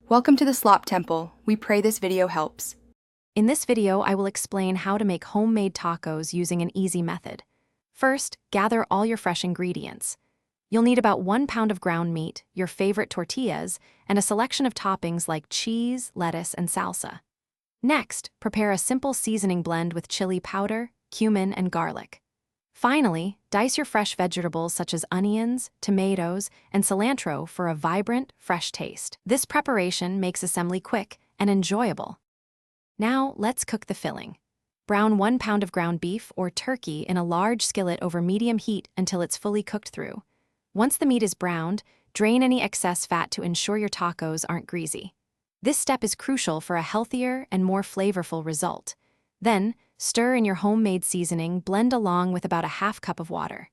Welcome to the Slop Temple. We pray this video helps. In this video, I will explain how to make homemade tacos using an easy method. First, gather all your fresh ingredients. You'll need about 1 pound of ground meat, your favorite tortillas, and a selection of toppings like cheese, lettuce, and salsa. Next, prepare a simple seasoning blend with chili powder, cumin, and garlic. Finally, dice your fresh vegetables such as onions, tomatoes, and cilantro for a vibrant, fresh taste. This preparation makes assembly quick and enjoyable. Now, let's cook the filling. Brown 1 pound of ground beef or turkey in a large skillet over medium heat until it's fully cooked through. Once the meat is browned, drain any excess fat to ensure your tacos aren't greasy. This step is crucial for a healthier and more flavorful result. Then, stir in your homemade seasoning, blend along with about a half cup of water.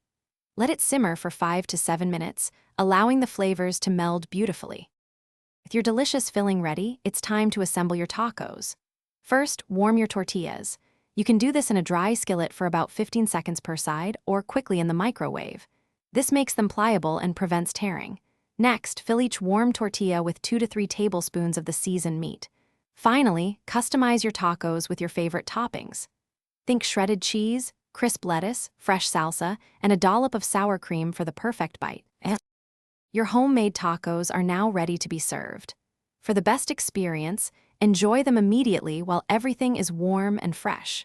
Let it simmer for 5 to 7 minutes, allowing the flavors to meld beautifully. With your delicious filling ready, it's time to assemble your tacos. First, warm your tortillas. You can do this in a dry skillet for about 15 seconds per side or quickly in the microwave. This makes them pliable and prevents tearing. Next, fill each warm tortilla with 2 to 3 tablespoons of the seasoned meat. Finally, customize your tacos with your favorite toppings. Think shredded cheese, crisp lettuce, fresh salsa, and a dollop of sour cream for the perfect bite. Your homemade tacos are now ready to be served. For the best experience, enjoy them immediately while everything is warm and fresh.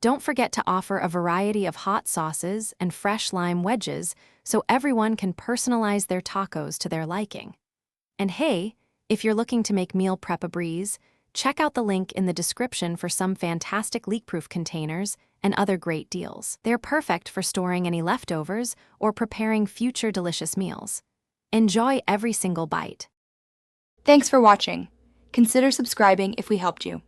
Don't forget to offer a variety of hot sauces and fresh lime wedges so everyone can personalize their tacos to their liking. And hey, if you're looking to make meal prep a breeze, check out the link in the description for some fantastic leak-proof containers and other great deals. They're perfect for storing any leftovers or preparing future delicious meals. Enjoy every single bite. Thanks for watching. Consider subscribing if we helped you.